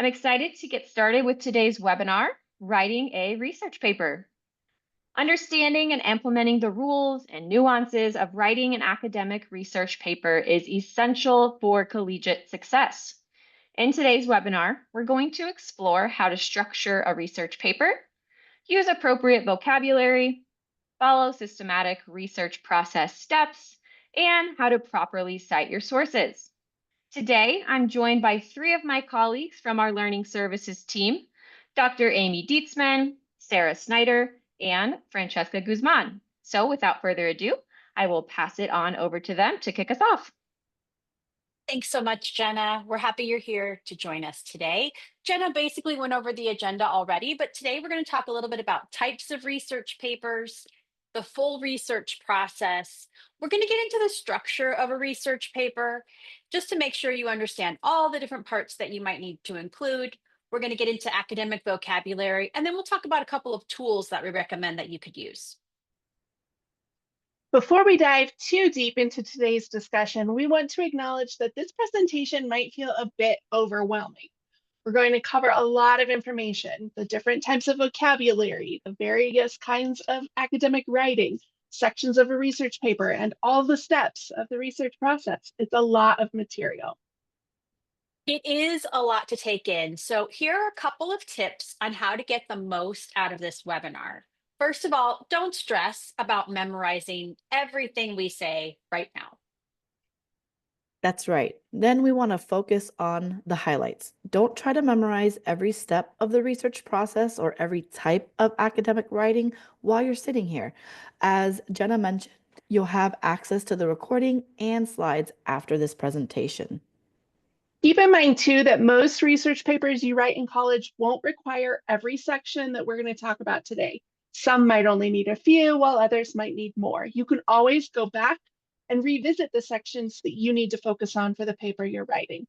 I'm excited to get started with today's webinar, Writing a Research Paper. Understanding and implementing the rules and nuances of writing an academic research paper is essential for collegiate success. In today's webinar, we're going to explore how to structure a research paper, use appropriate vocabulary, follow systematic research process steps, and how to properly cite your sources. Today, I'm joined by three of my colleagues from our Learning Services team, Dr. Amy Dietzman, Sarah Snyder, and Francesca Guzman. So without further ado, I will pass it on over to them to kick us off. Thanks so much, Jenna. We're happy you're here to join us today. Jenna basically went over the agenda already, but today we're going to talk a little bit about types of research papers, the full research process. We're going to get into the structure of a research paper just to make sure you understand all the different parts that you might need to include. We're going to get into academic vocabulary, and then we'll talk about a couple of tools that we recommend that you could use. Before we dive too deep into today's discussion, we want to acknowledge that this presentation might feel a bit overwhelming. We're going to cover a lot of information, the different types of vocabulary, the various kinds of academic writing, sections of a research paper, and all the steps of the research process. It's a lot of material. It is a lot to take in. So here are a couple of tips on how to get the most out of this webinar. First of all, don't stress about memorizing everything we say right now. That's right. Then we want to focus on the highlights. Don't try to memorize every step of the research process or every type of academic writing while you're sitting here. As Jenna mentioned, you'll have access to the recording and slides after this presentation. Keep in mind, too, that most research papers you write in college won't require every section that we're going to talk about today. Some might only need a few, while others might need more. You can always go back and revisit the sections that you need to focus on for the paper you're writing.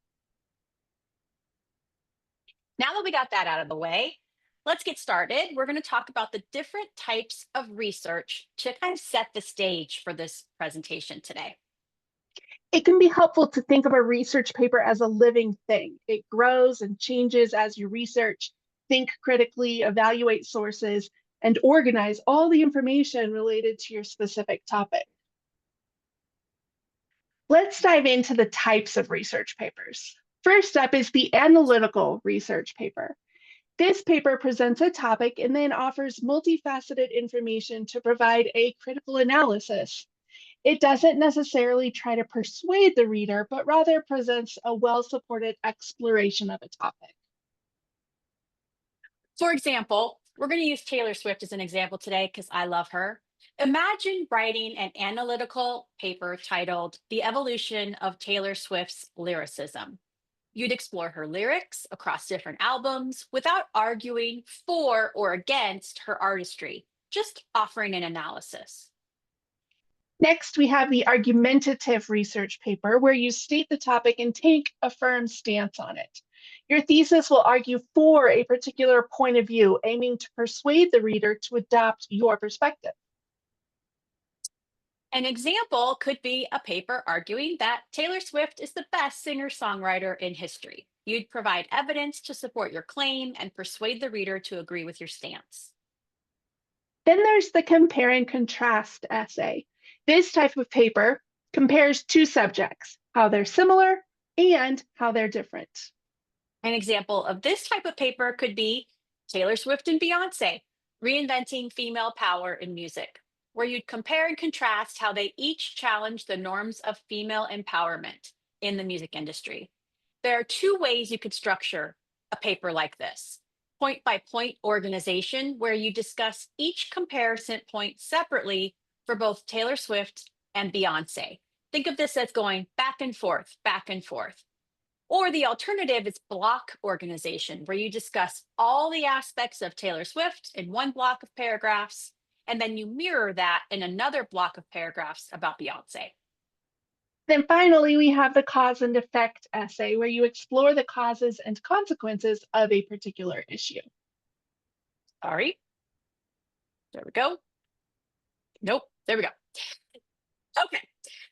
Now that we got that out of the way, let's get started. We're going to talk about the different types of research to kind of set the stage for this presentation today. It can be helpful to think of a research paper as a living thing. It grows and changes as you research, think critically, evaluate sources, and organize all the information related to your specific topic. Let's dive into the types of research papers. First up is the analytical research paper. This paper presents a topic and then offers multifaceted information to provide a critical analysis. It doesn't necessarily try to persuade the reader, but rather presents a well-supported exploration of a topic. For example, we're going to use Taylor Swift as an example today because I love her. Imagine writing an analytical paper titled The Evolution of Taylor Swift's Lyricism. You'd explore her lyrics across different albums without arguing for or against her artistry, just offering an analysis. Next, we have the argumentative research paper, where you state the topic and take a firm stance on it. Your thesis will argue for a particular point of view, aiming to persuade the reader to adopt your perspective. An example could be a paper arguing that Taylor Swift is the best singer-songwriter in history. You'd provide evidence to support your claim and persuade the reader to agree with your stance. Then there's the compare and contrast essay. This type of paper compares two subjects, how they're similar and how they're different. An example of this type of paper could be Taylor Swift and Beyonce, reinventing female power in music, where you'd compare and contrast how they each challenge the norms of female empowerment in the music industry. There are two ways you could structure a paper like this. Point-by-point organization, where you discuss each comparison point separately for both Taylor Swift and Beyonce. Think of this as going back and forth, back and forth. Or the alternative is block organization, where you discuss all the aspects of Taylor Swift in one block of paragraphs, and then you mirror that in another block of paragraphs about Beyonce. Then finally, we have the cause and effect essay, where you explore the causes and consequences of a particular issue. Sorry. There we go. Nope, there we go. Okay.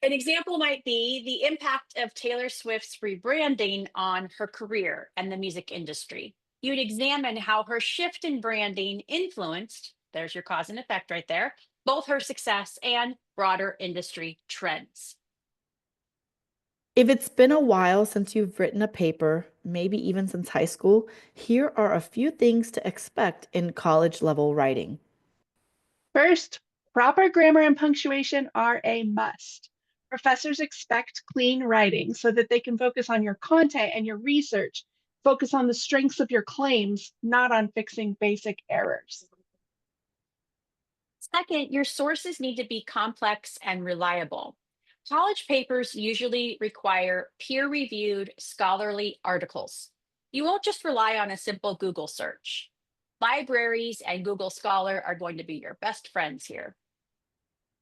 An example might be the impact of Taylor Swift's rebranding on her career and the music industry. You'd examine how her shift in branding influenced, there's your cause and effect right there, both her success and broader industry trends. If it's been a while since you've written a paper, maybe even since high school, here are a few things to expect in college level writing. First, proper grammar and punctuation are a must. Professors expect clean writing so that they can focus on your content and your research, focus on the strengths of your claims, not on fixing basic errors. Second, your sources need to be complex and reliable. College papers usually require peer reviewed scholarly articles. You won't just rely on a simple Google search. Libraries and Google Scholar are going to be your best friends here.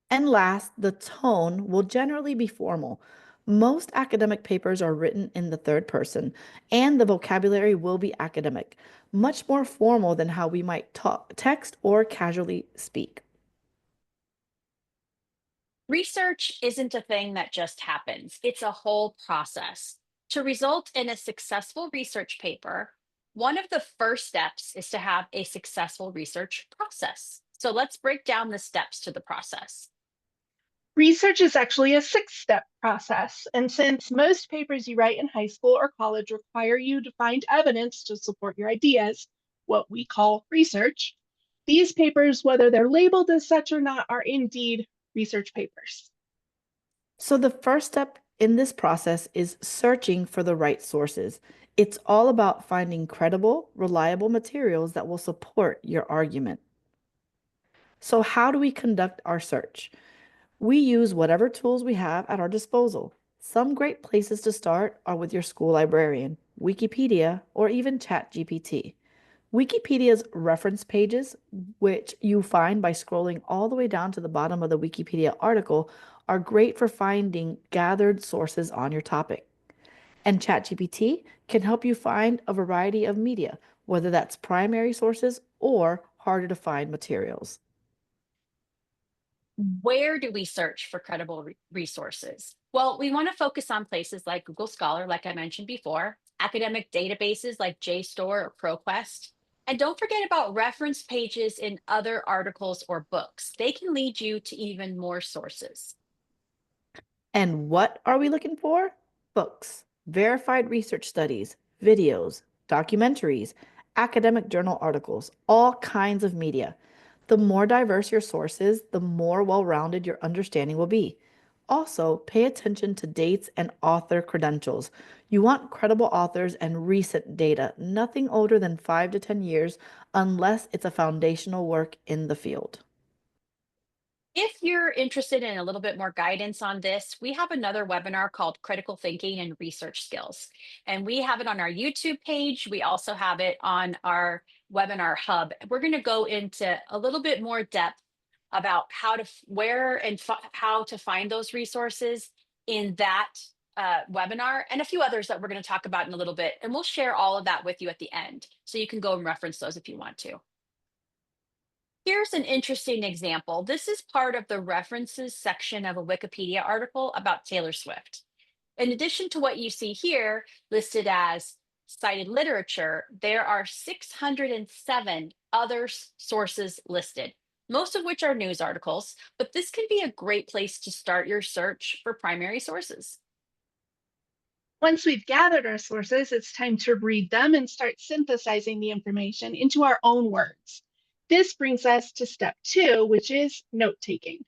And last, the tone will generally be formal. Most academic papers are written in the third person, and the vocabulary will be academic, much more formal than how we might talk, text, or casually speak. Research isn't a thing that just happens, it's a whole process. To result in a successful research paper, one of the first steps is to have a successful research process. So let's break down the steps to the process. Research is actually a 6-step process, and since most papers you write in high school or college require you to find evidence to support your ideas, what we call research, these papers, whether they're labeled as such or not, are indeed research papers. So, the first step in this process is searching for the right sources. It's all about finding credible, reliable materials that will support your argument. So, how do we conduct our search? We use whatever tools we have at our disposal. Some great places to start are with your school librarian, Wikipedia, or even ChatGPT. Wikipedia's reference pages, which you find by scrolling all the way down to the bottom of the Wikipedia article, are great for finding gathered sources on your topic. And ChatGPT can help you find a variety of media, whether that's primary sources or harder to find materials. Where do we search for credible resources? Well, we want to focus on places like Google Scholar, like I mentioned before, academic databases like JSTOR or ProQuest. And don't forget about reference pages in other articles or books. They can lead you to even more sources. And what are we looking for? Books, verified research studies, videos, documentaries, academic journal articles, all kinds of media. The more diverse your sources, the more well-rounded your understanding will be. Also, pay attention to dates and author credentials. You want credible authors and recent data, nothing older than 5 to 10 years, unless it's a foundational work in the field. If you're interested in a little bit more guidance on this, we have another webinar called Critical Thinking and Research Skills. And we have it on our YouTube page. We also have it on our webinar hub. We're going to go into a little bit more depth about how to, where and how to find those resources in that webinar and a few others that we're going to talk about in a little bit. And we'll share all of that with you at the end. So you can go and reference those if you want to. Here's an interesting example. This is part of the references section of a Wikipedia article about Taylor Swift. In addition to what you see here listed as cited literature, there are 607 other sources listed, most of which are news articles, but this can be a great place to start your search for primary sources. Once we've gathered our sources, it's time to read them and start synthesizing the information into our own words. This brings us to step 2, which is note-taking.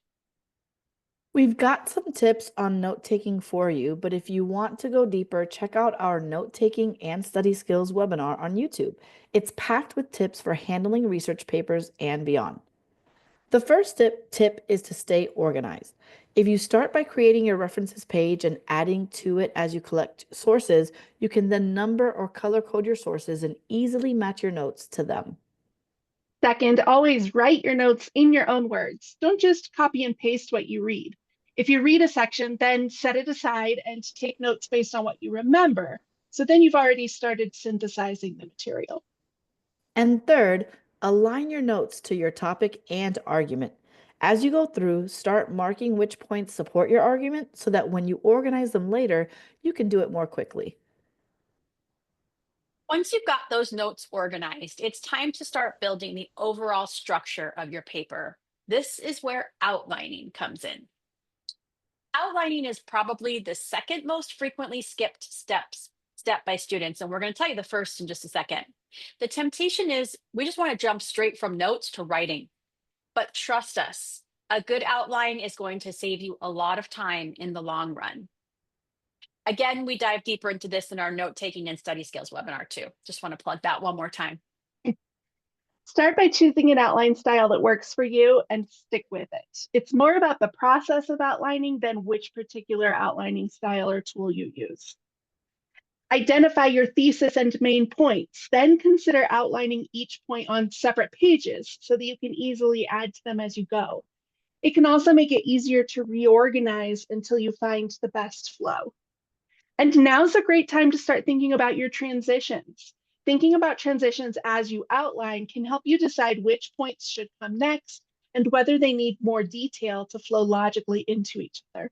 We've got some tips on note-taking for you, but if you want to go deeper, check out our note-taking and study skills webinar on YouTube. It's packed with tips for handling research papers and beyond. The first tip is to stay organized. If you start by creating your references page and adding to it as you collect sources, you can then number or color code your sources and easily match your notes to them. Second, always write your notes in your own words. Don't just copy and paste what you read. If you read a section, then set it aside and take notes based on what you remember. So then you've already started synthesizing the material. And third, align your notes to your topic and argument. As you go through, start marking which points support your argument so that when you organize them later, you can do it more quickly. Once you've got those notes organized, it's time to start building the overall structure of your paper. This is where outlining comes in. Outlining is probably the second most frequently skipped step by students, and we're going to tell you the first in just a second. The temptation is we just want to jump straight from notes to writing. But trust us, a good outline is going to save you a lot of time in the long run. Again, we dive deeper into this in our note-taking and study skills webinar too. Just want to plug that one more time. Start by choosing an outline style that works for you and stick with it. It's more about the process of outlining than which particular outlining style or tool you use. Identify your thesis and main points, then consider outlining each point on separate pages so that you can easily add to them as you go. It can also make it easier to reorganize until you find the best flow. And now's a great time to start thinking about your transitions. Thinking about transitions as you outline can help you decide which points should come next and whether they need more detail to flow logically into each other.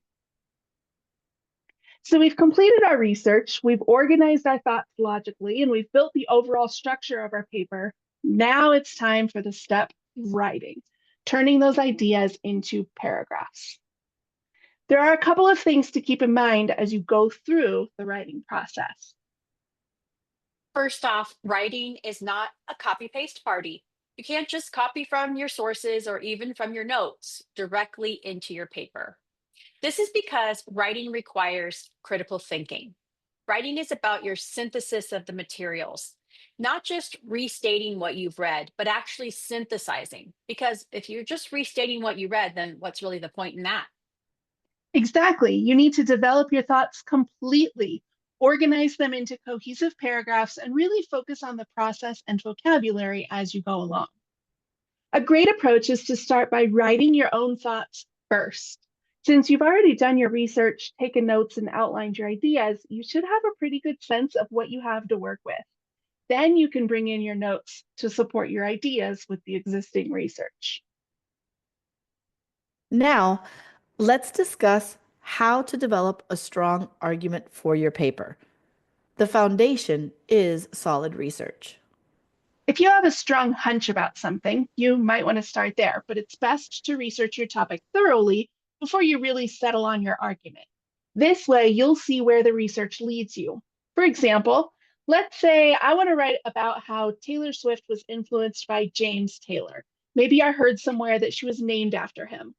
So we've completed our research, we've organized our thoughts logically, and we've built the overall structure of our paper. Now it's time for the step writing, turning those ideas into paragraphs. There are a couple of things to keep in mind as you go through the writing process. First off, writing is not a copy-paste party. You can't just copy from your sources or even from your notes directly into your paper. This is because writing requires critical thinking. Writing is about your synthesis of the materials, not just restating what you've read, but actually synthesizing. Because if you're just restating what you read, then what's really the point in that? Exactly. You need to develop your thoughts completely, organize them into cohesive paragraphs, and really focus on the process and vocabulary as you go along. A great approach is to start by writing your own thoughts first. Since you've already done your research, taken notes, and outlined your ideas, you should have a pretty good sense of what you have to work with. Then you can bring in your notes to support your ideas with the existing research. Now, let's discuss how to develop a strong argument for your paper. The foundation is solid research. If you have a strong hunch about something, you might want to start there, but it's best to research your topic thoroughly before you really settle on your argument. This way, you'll see where the research leads you. For example, let's say I want to write about how Taylor Swift was influenced by James Taylor. Maybe I heard somewhere that she was named after him.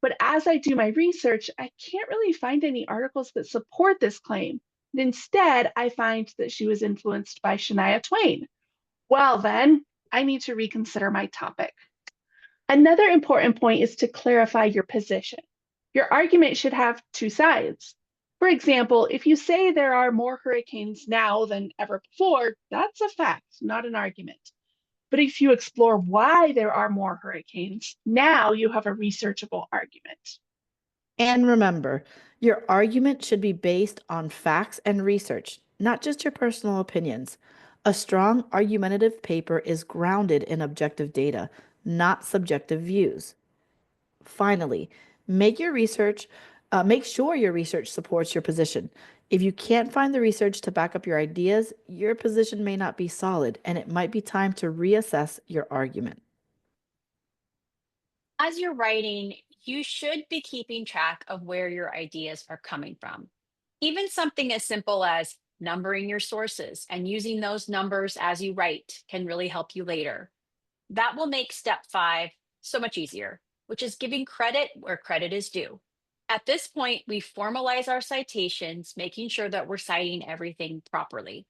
But as I do my research, I can't really find any articles that support this claim. And instead, I find that she was influenced by Shania Twain. Well, then, I need to reconsider my topic. Another important point is to clarify your position. Your argument should have two sides. For example, if you say there are more hurricanes now than ever before, that's a fact, not an argument. But if you explore why there are more hurricanes, now you have a researchable argument. And remember, your argument should be based on facts and research, not just your personal opinions. A strong argumentative paper is grounded in objective data, not subjective views. Finally, make sure your research supports your position. If you can't find the research to back up your ideas, your position may not be solid, and it might be time to reassess your argument. As you're writing, you should be keeping track of where your ideas are coming from. Even something as simple as numbering your sources and using those numbers as you write can really help you later. That will make step 5 so much easier, which is giving credit where credit is due. At this point, we formalize our citations, making sure that we're citing everything properly.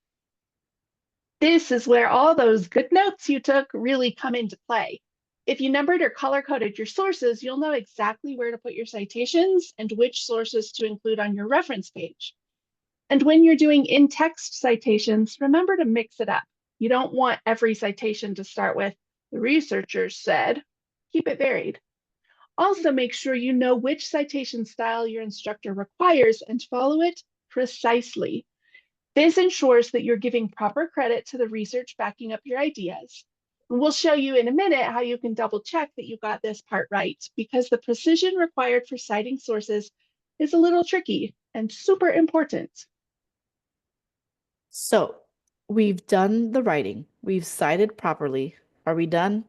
This is where all those good notes you took really come into play. If you numbered or color-coded your sources, you'll know exactly where to put your citations and which sources to include on your reference page. And when you're doing in-text citations, remember to mix it up. You don't want every citation to start with, "The researchers said." Keep it varied. Also, make sure you know which citation style your instructor requires and follow it precisely. This ensures that you're giving proper credit to the research backing up your ideas. We'll show you in a minute how you can double check that you got this part right, because the precision required for citing sources is a little tricky and super important. So we've done the writing. We've cited properly. Are we done?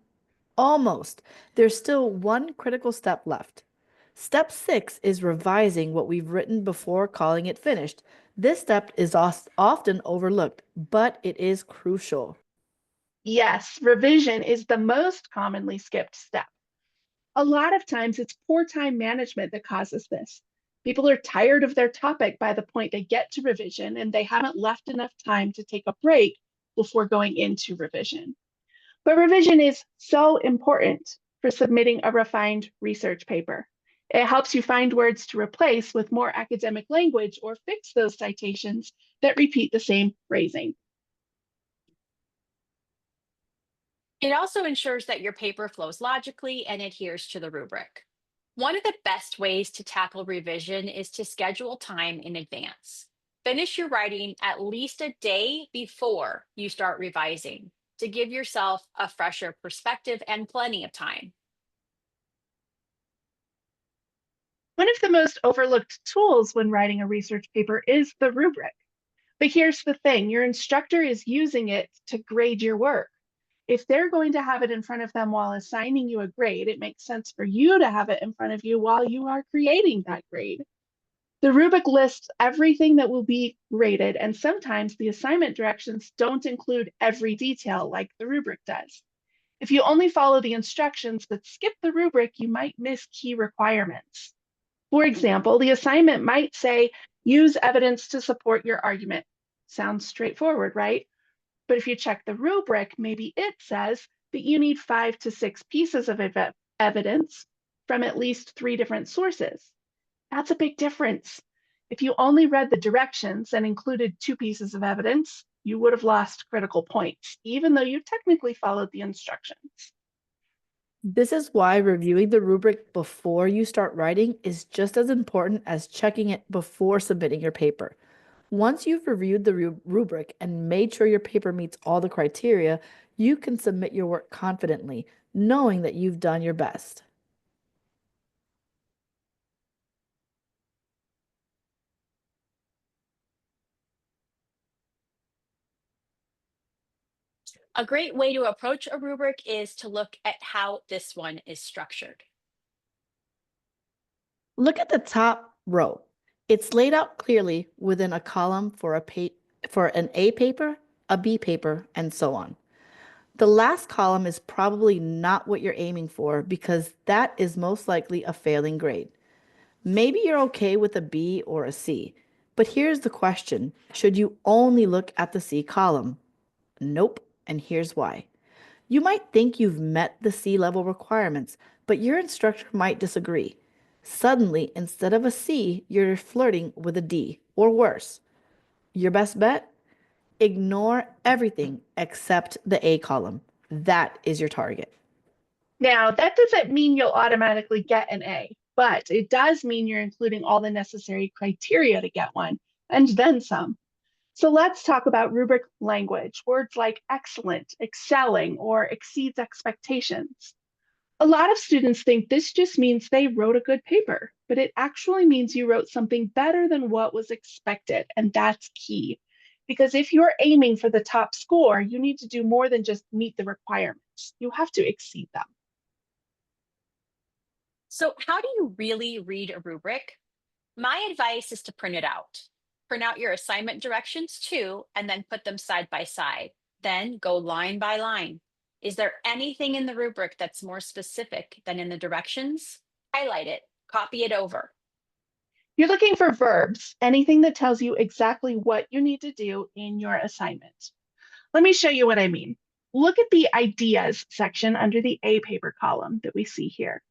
Almost. There's still one critical step left. Step 6 is revising what we've written before calling it finished. This step is often overlooked, but it is crucial. Yes, revision is the most commonly skipped step. A lot of times it's poor time management that causes this. People are tired of their topic by the point they get to revision, and they haven't left enough time to take a break before going into revision. But revision is so important for submitting a refined research paper. It helps you find words to replace with more academic language or fix those citations that repeat the same phrasing. It also ensures that your paper flows logically and adheres to the rubric. One of the best ways to tackle revision is to schedule time in advance. Finish your writing at least a day before you start revising to give yourself a fresher perspective and plenty of time. One of the most overlooked tools when writing a research paper is the rubric. But here's the thing, your instructor is using it to grade your work. If they're going to have it in front of them while assigning you a grade, it makes sense for you to have it in front of you while you are creating that grade. The rubric lists everything that will be graded, and sometimes the assignment directions don't include every detail like the rubric does. If you only follow the instructions but skip the rubric, you might miss key requirements. For example, the assignment might say, use evidence to support your argument. Sounds straightforward, right? But if you check the rubric, maybe it says that you need 5 to 6 pieces of evidence from at least 3 different sources. That's a big difference. If you only read the directions and included 2 pieces of evidence, you would have lost critical points, even though you technically followed the instructions. This is why reviewing the rubric before you start writing is just as important as checking it before submitting your paper. Once you've reviewed the rubric and made sure your paper meets all the criteria, you can submit your work confidently, knowing that you've done your best. A great way to approach a rubric is to look at how this one is structured. Look at the top row. It's laid out clearly within a column for an A paper, a B paper, and so on. The last column is probably not what you're aiming for because that is most likely a failing grade. Maybe you're okay with a B or a C, but here's the question. Should you only look at the C column? Nope, and here's why. You might think you've met the C level requirements, but your instructor might disagree. Suddenly, instead of a C, you're flirting with a D, or worse. Your best bet? Ignore everything except the A column. That is your target. Now, that doesn't mean you'll automatically get an A, but it does mean you're including all the necessary criteria to get one, and then some. So let's talk about rubric language, words like excellent, excelling, or exceeds expectations. A lot of students think this just means they wrote a good paper, but it actually means you wrote something better than what was expected, and that's key. Because if you're aiming for the top score, you need to do more than just meet the requirements. You have to exceed them. So, how do you really read a rubric? My advice is to print it out. Print out your assignment directions too, and then put them side by side. Then go line by line. Is there anything in the rubric that's more specific than in the directions? Highlight it, copy it over. You're looking for verbs, anything that tells you exactly what you need to do in your assignment. Let me show you what I mean. Look at the ideas section under the A paper column that we see here.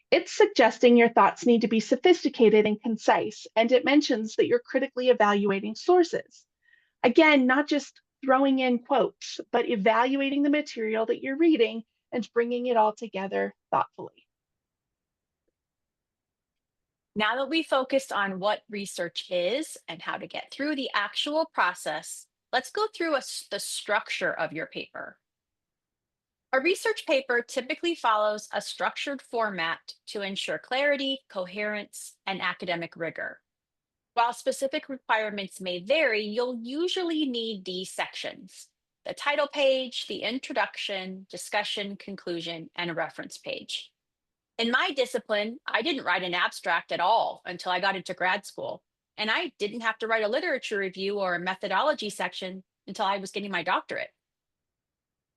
It's suggesting your thoughts need to be sophisticated and concise, and it mentions that you're critically evaluating sources. Again, not just throwing in quotes, but evaluating the material that you're reading and bringing it all together thoughtfully. Now that we focused on what research is and how to get through the actual process, let's go through the structure of your paper. A research paper typically follows a structured format to ensure clarity, coherence, and academic rigor. While specific requirements may vary, you'll usually need these sections: the title page, the introduction, discussion, conclusion, and a reference page. In my discipline, I didn't write an abstract at all until I got into grad school, and I didn't have to write a literature review or a methodology section until I was getting my doctorate.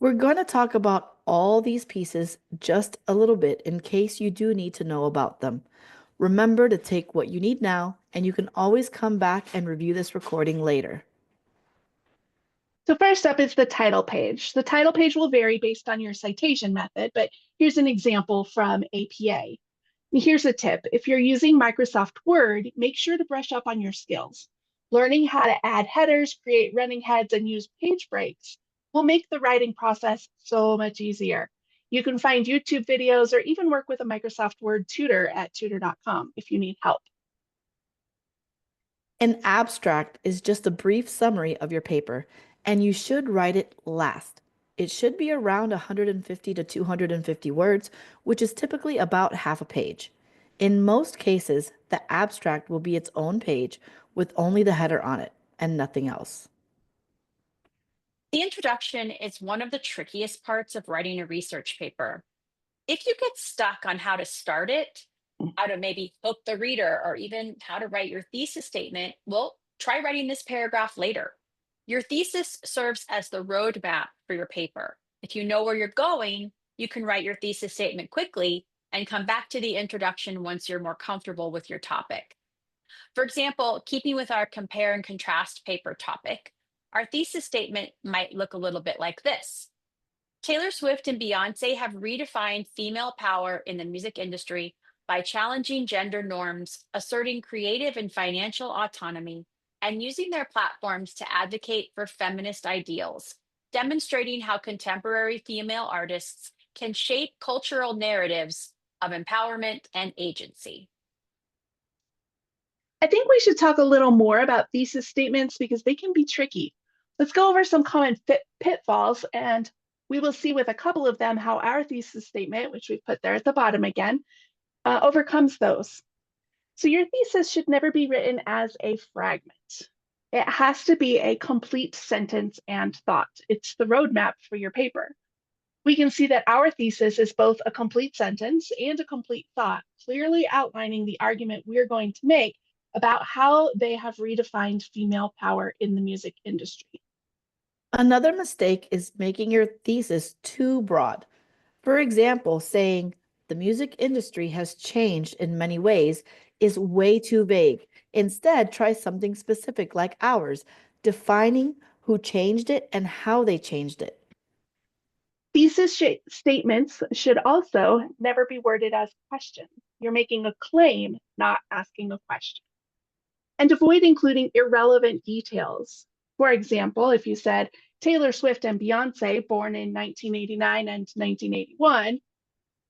We're going to talk about all these pieces just a little bit in case you do need to know about them. Remember to take what you need now, and you can always come back and review this recording later. So first up is the title page. The title page will vary based on your citation method, but here's an example from APA. Here's a tip. If you're using Microsoft Word, make sure to brush up on your skills. Learning how to add headers, create running heads, and use page breaks will make the writing process so much easier. You can find YouTube videos or even work with a Microsoft Word tutor at Tutor.com if you need help. An abstract is just a brief summary of your paper, and you should write it last. It should be around 150 to 250 words, which is typically about half a page. In most cases, the abstract will be its own page with only the header on it and nothing else. The introduction is one of the trickiest parts of writing a research paper. If you get stuck on how to start it, how to maybe hook the reader, or even how to write your thesis statement, well, try writing this paragraph later. Your thesis serves as the roadmap for your paper. If you know where you're going, you can write your thesis statement quickly and come back to the introduction once you're more comfortable with your topic. For example, keeping with our compare and contrast paper topic, our thesis statement might look a little bit like this. Taylor Swift and Beyoncé have redefined female power in the music industry by challenging gender norms, asserting creative and financial autonomy, and using their platforms to advocate for feminist ideals, demonstrating how contemporary female artists can shape cultural narratives of empowerment and agency. I think we should talk a little more about thesis statements because they can be tricky. Let's go over some common pitfalls, and we will see with a couple of them how our thesis statement, which we've put there at the bottom again, overcomes those. So your thesis should never be written as a fragment. It has to be a complete sentence and thought. It's the roadmap for your paper. We can see that our thesis is both a complete sentence and a complete thought, clearly outlining the argument we're going to make about how they have redefined female power in the music industry. Another mistake is making your thesis too broad. For example, saying the music industry has changed in many ways is way too vague. Instead, try something specific like ours, defining who changed it and how they changed it. Thesis statements should also never be worded as questions. You're making a claim, not asking a question. And avoid including irrelevant details. For example, if you said Taylor Swift and Beyoncé born in 1989 and 1981,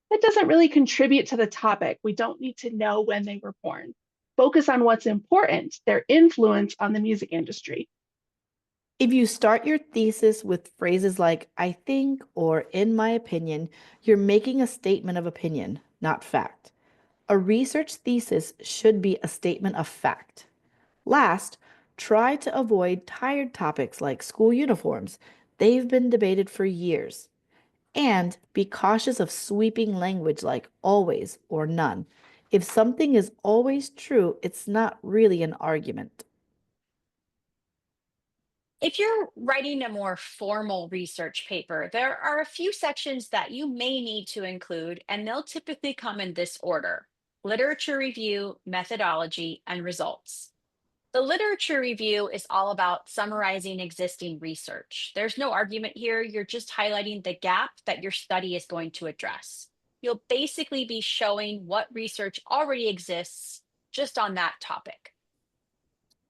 that doesn't really contribute to the topic. We don't need to know when they were born. Focus on what's important, their influence on the music industry. If you start your thesis with phrases like I think or in my opinion, you're making a statement of opinion, not fact. A research thesis should be a statement of fact. Last, try to avoid tired topics like school uniforms. They've been debated for years. And be cautious of sweeping language like always or none. If something is always true, it's not really an argument. If you're writing a more formal research paper, there are a few sections that you may need to include, and they'll typically come in this order: literature review, methodology, and results. The literature review is all about summarizing existing research. There's no argument here. You're just highlighting the gap that your study is going to address. You'll basically be showing what research already exists just on that topic.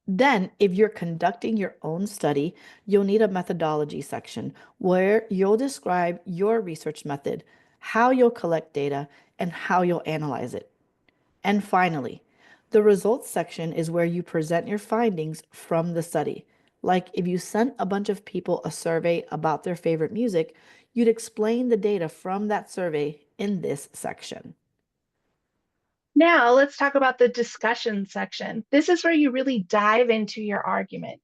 Then, if you're conducting your own study, you'll need a methodology section where you'll describe your research method, how you'll collect data, and how you'll analyze it. And finally, the results section is where you present your findings from the study. Like if you sent a bunch of people a survey about their favorite music, you'd explain the data from that survey in this section. Now let's talk about the discussion section. This is where you really dive into your argument.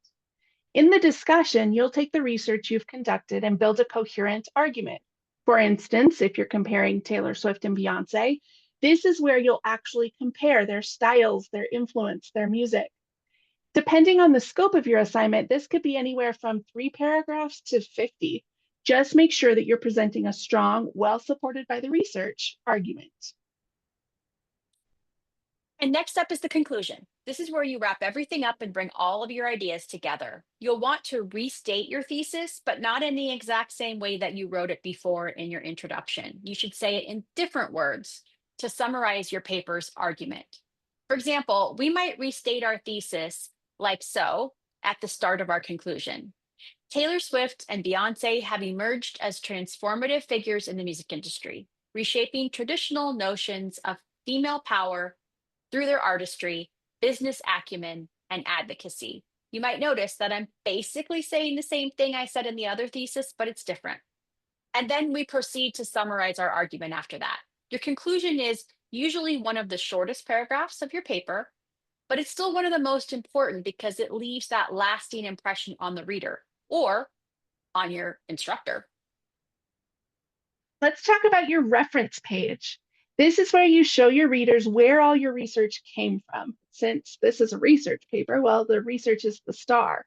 In the discussion, you'll take the research you've conducted and build a coherent argument. For instance, if you're comparing Taylor Swift and Beyonce, this is where you'll actually compare their styles, their influence, their music. Depending on the scope of your assignment, this could be anywhere from 3 paragraphs to 50. Just make sure that you're presenting a strong, well supported by the research argument. And next up is the conclusion. This is where you wrap everything up and bring all of your ideas together. You'll want to restate your thesis, but not in the exact same way that you wrote it before in your introduction. You should say it in different words to summarize your paper's argument. For example, we might restate our thesis like so at the start of our conclusion. Taylor Swift and Beyonce have emerged as transformative figures in the music industry, reshaping traditional notions of female power through their artistry, business acumen, and advocacy. You might notice that I'm basically saying the same thing I said in the other thesis, but it's different. And then we proceed to summarize our argument after that. Your conclusion is usually one of the shortest paragraphs of your paper, but it's still one of the most important because it leaves that lasting impression on the reader or on your instructor. Let's talk about your reference page. This is where you show your readers where all your research came from. Since this is a research paper, well, the research is the star.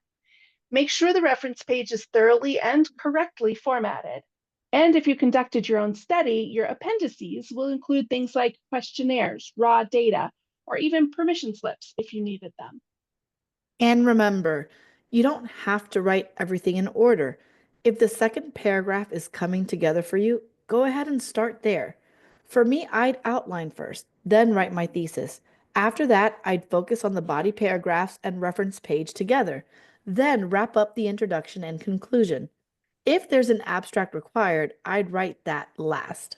Make sure the reference page is thoroughly and correctly formatted. And if you conducted your own study, your appendices will include things like questionnaires, raw data, or even permission slips if you needed them. And remember, you don't have to write everything in order. If the second paragraph is coming together for you, go ahead and start there. For me, I'd outline first, then write my thesis. After that, I'd focus on the body paragraphs and reference page together, then wrap up the introduction and conclusion. If there's an abstract required, I'd write that last.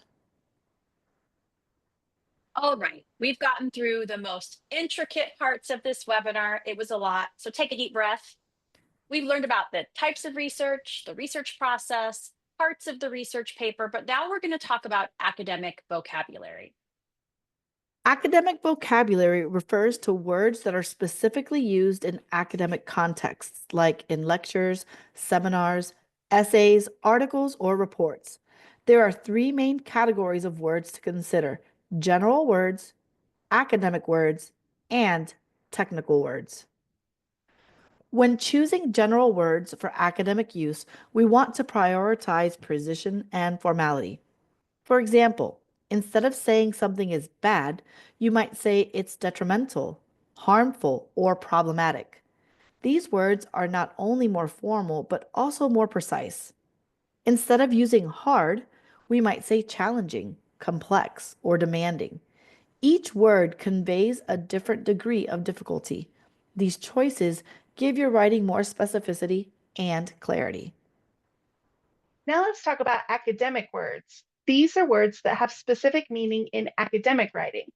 All right, we've gotten through the most intricate parts of this webinar. It was a lot, so take a deep breath. We've learned about the types of research, the research process, parts of the research paper, but now we're going to talk about academic vocabulary. Academic vocabulary refers to words that are specifically used in academic contexts, like in lectures, seminars, essays, articles, or reports. There are 3 main categories of words to consider: general words, academic words, and technical words. When choosing general words for academic use, we want to prioritize precision and formality. For example, instead of saying something is bad, you might say it's detrimental, harmful, or problematic. These words are not only more formal, but also more precise. Instead of using hard, we might say challenging, complex, or demanding. Each word conveys a different degree of difficulty. These choices give your writing more specificity and clarity. Now let's talk about academic words. These are words that have specific meaning in academic writing.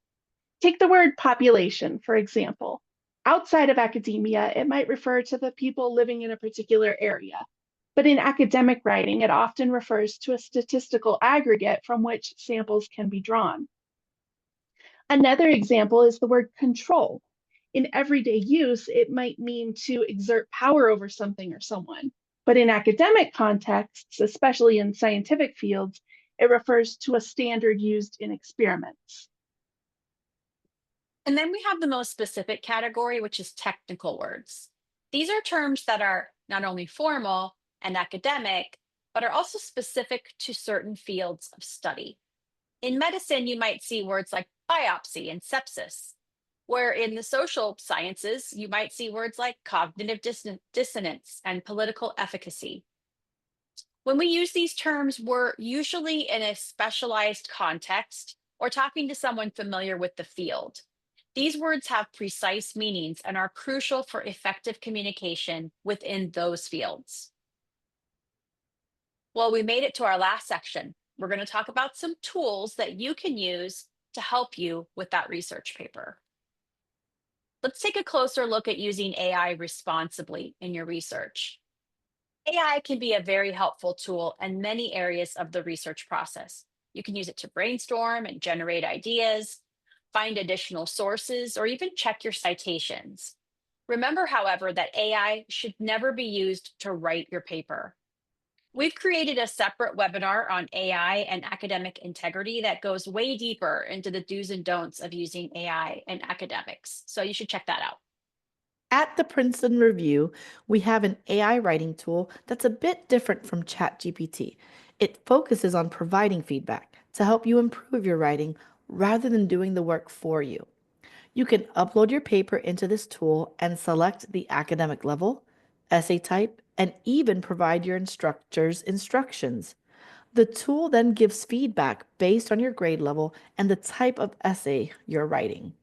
Take the word population, for example. Outside of academia, it might refer to the people living in a particular area. But in academic writing, it often refers to a statistical aggregate from which samples can be drawn. Another example is the word control. In everyday use, it might mean to exert power over something or someone. But in academic contexts, especially in scientific fields, it refers to a standard used in experiments. And then we have the most specific category, which is technical words. These are terms that are not only formal and academic, but are also specific to certain fields of study. In medicine, you might see words like biopsy and sepsis, where in the social sciences, you might see words like cognitive dissonance and political efficacy. When we use these terms, we're usually in a specialized context or talking to someone familiar with the field. These words have precise meanings and are crucial for effective communication within those fields. Well, we made it to our last section. We're going to talk about some tools that you can use to help you with that research paper. let's take a closer look at using AI responsibly in your research. AI can be a very helpful tool in many areas of the research process. You can use it to brainstorm and generate ideas, find additional sources, or even check your citations. Remember, however, that AI should never be used to write your paper. We've created a separate webinar on AI and academic integrity that goes way deeper into the do's and don'ts of using AI in academics. So you should check that out. At the Princeton Review, we have an AI writing tool that's a bit different from ChatGPT. It focuses on providing feedback to help you improve your writing rather than doing the work for you. You can upload your paper into this tool and select the academic level, essay type, and even provide your instructor's instructions. The tool then gives feedback based on your grade level and the type of essay you're writing.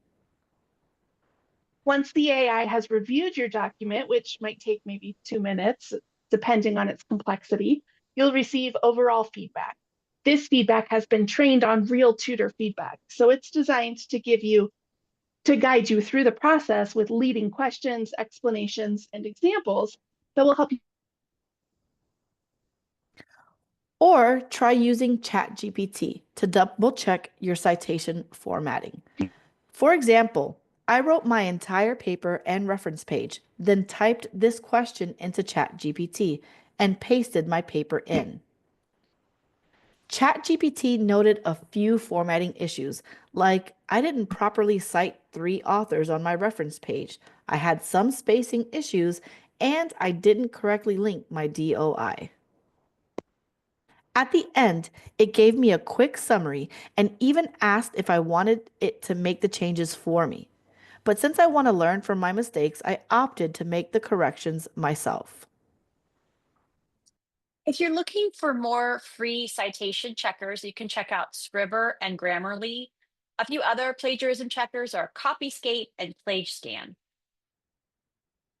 Once the AI has reviewed your document, which might take maybe 2 minutes, depending on its complexity, you'll receive overall feedback. This feedback has been trained on real tutor feedback, so it's designed to guide you through the process with leading questions, explanations, and examples that will help you. Or try using ChatGPT to double check your citation formatting. For example, I wrote my entire paper and reference page, then typed this question into ChatGPT and pasted my paper in. ChatGPT noted a few formatting issues, like I didn't properly cite 3 authors on my reference page, I had some spacing issues, and I didn't correctly link my DOI. At the end, it gave me a quick summary and even asked if I wanted it to make the changes for me. But since I want to learn from my mistakes, I opted to make the corrections myself. If you're looking for more free citation checkers, you can check out Scrivener and Grammarly. A few other plagiarism checkers are Copyscape and PlageScan.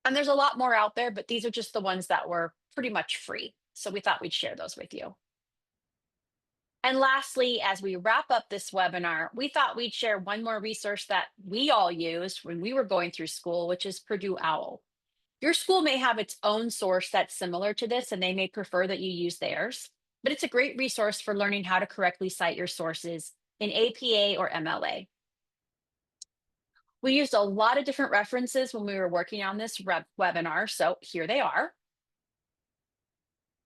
And there's a lot more out there, but these are just the ones that were pretty much free. So we thought we'd share those with you. And lastly, as we wrap up this webinar, we thought we'd share one more resource that we all used when we were going through school, which is Purdue OWL. Your school may have its own source that's similar to this, and they may prefer that you use theirs, but it's a great resource for learning how to correctly cite your sources in APA or MLA. We used a lot of different references when we were working on this webinar, so here they are.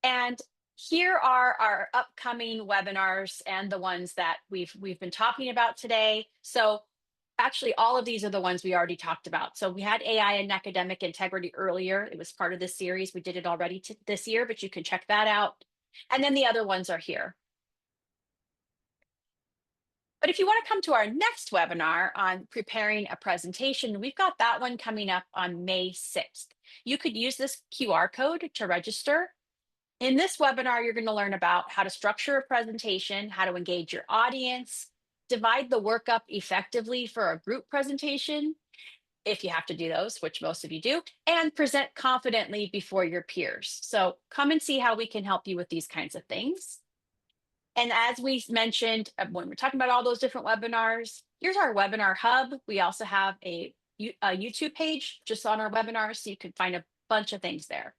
And here are our upcoming webinars and the ones that we've been talking about today. So actually, all of these are the ones we already talked about. So we had AI and academic integrity earlier. It was part of this series. We did it already this year, but you can check that out. And then the other ones are here. But if you want to come to our next webinar on preparing a presentation, we've got that one coming up on May 6th. You could use this QR code to register. In this webinar, you're going to learn about how to structure a presentation, how to engage your audience, divide the work up effectively for a group presentation, if you have to do those, which most of you do, and present confidently before your peers. So come and see how we can help you with these kinds of things. And as we mentioned, when we're talking about all those different webinars, here's our webinar hub. We also have a YouTube page just on our webinars, so you can find a bunch of things there.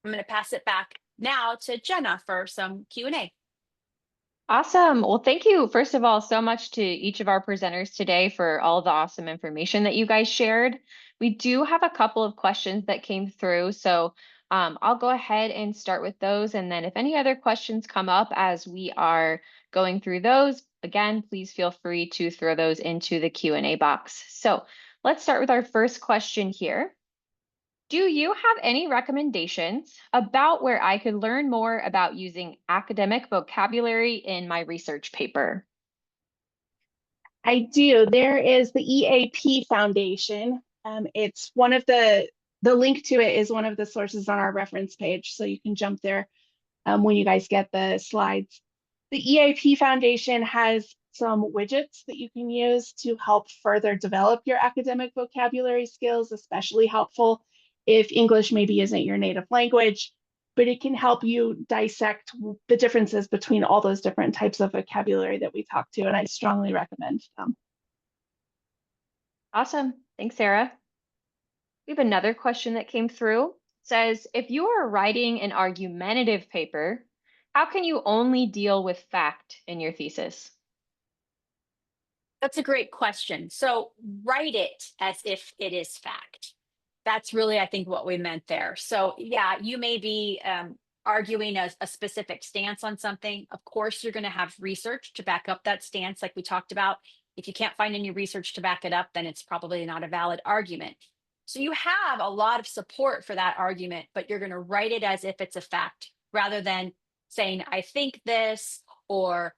I'm going to pass it back now to Jenna for some Q&A. Awesome. Well, thank you, first of all, so much to each of our presenters today for all the awesome information that you guys shared. We do have a couple of questions that came through, so I'll go ahead and start with those. And then if any other questions come up as we are going through those, again, please feel free to throw those into the Q&A box. So let's start with our first question here. Do you have any recommendations about where I could learn more about using academic vocabulary in my research paper? I do. There is the EAP Foundation. It's one of the link to it is one of the sources on our reference page, so you can jump there when you guys get the slides. The EAP Foundation has some widgets that you can use to help further develop your academic vocabulary skills, especially helpful if English maybe isn't your native language, but it can help you dissect the differences between all those different types of vocabulary that we talked to, and I strongly recommend them. Awesome. Thanks, Sarah. We have another question that came through. It says, if you are writing an argumentative paper, how can you only deal with fact in your thesis? That's a great question. So write it as if it is fact. That's really, I think, what we meant there. So yeah, you may be arguing a specific stance on something. Of course, you're going to have research to back up that stance, like we talked about. If you can't find any research to back it up, then it's probably not a valid argument. So you have a lot of support for that argument, but you're going to write it as if it's a fact rather than saying, I think this, or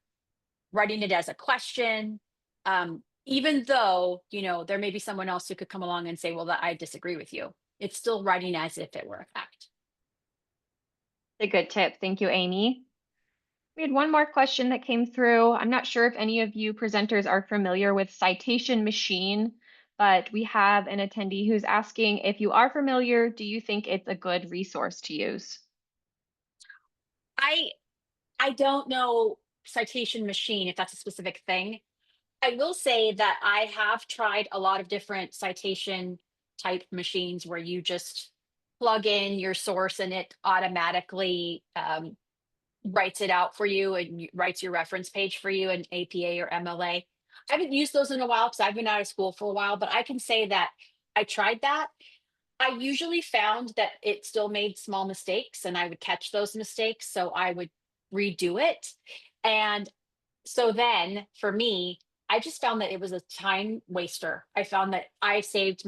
writing it as a question. Even though, there may be someone else who could come along and say, well, I disagree with you. It's still writing as if it were a fact. A good tip. Thank you, Amy. We had one more question that came through. I'm not sure if any of you presenters are familiar with Citation Machine, but we have an attendee who's asking, if you are familiar, do you think it's a good resource to use? I I don't know citation machine if that's a specific thing. I will say that I have tried a lot of different citation type machines where you just plug in your source and it automatically writes it out for you and writes your reference page for you in APA or MLA. I haven't used those in a while because I've been out of school for a while, but I can say that I tried that. I usually found that it still made small mistakes and I would catch those mistakes. So I would redo it. And so then for me, I just found that it was a time waster. I found that I saved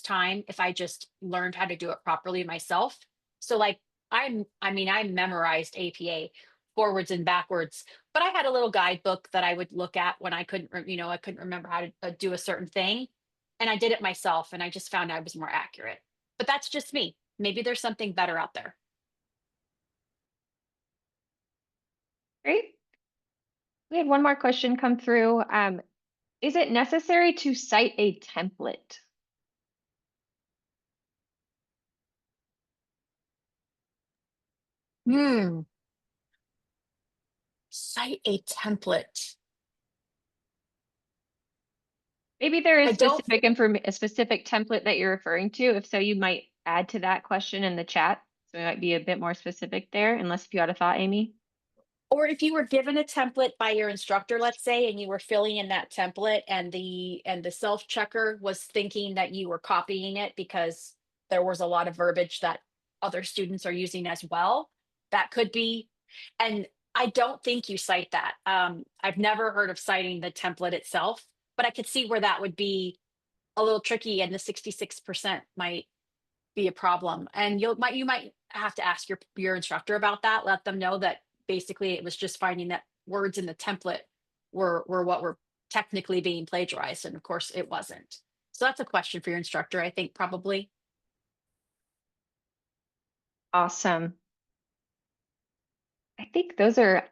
time if I just learned how to do it properly myself. So like I memorized APA forwards and backwards, but I had a little guidebook that I would look at when I couldn't, I couldn't remember how to do a certain thing. And I did it myself and I just found I was more accurate. But that's just me. Maybe there's something better out there. Great. We had one more question come through. Is it necessary to cite a template? Hmm. Cite a template. Maybe there I is don't a specific template that you're referring to. If so, you might add to that question in the chat. So we might be a bit more specific there, unless if you had a thought, Amy. Or if you were given a template by your instructor, let's say, and you were filling in that template and the self checker was thinking that you were copying it because there was a lot of verbiage that other students are using as well, that could be. And I don't think you cite that. I've never heard of citing the template itself, but I could see where that would be a little tricky and the 66% might be a problem. And you might have to ask your instructor about that. Let them know that basically it was just finding that words in the template were what were technically being plagiarized, and of course it wasn't. So that's a question for your instructor, I think, probably. Awesome. I think those are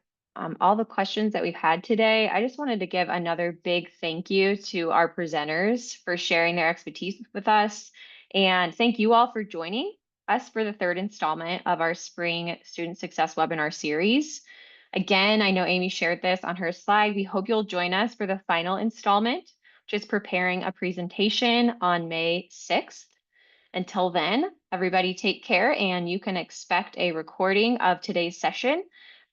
all the questions that we've had today. I just wanted to give another big thank you to our presenters for sharing their expertise with us. And thank you all for joining us for the third installment of our Spring Student Success webinar series. Again, I know Amy shared this on her slide. We hope you'll join us for the final installment, which is preparing a presentation on May 6th. Until then, everybody take care, and you can expect a recording of today's session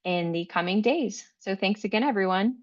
in the coming days. So thanks again, everyone.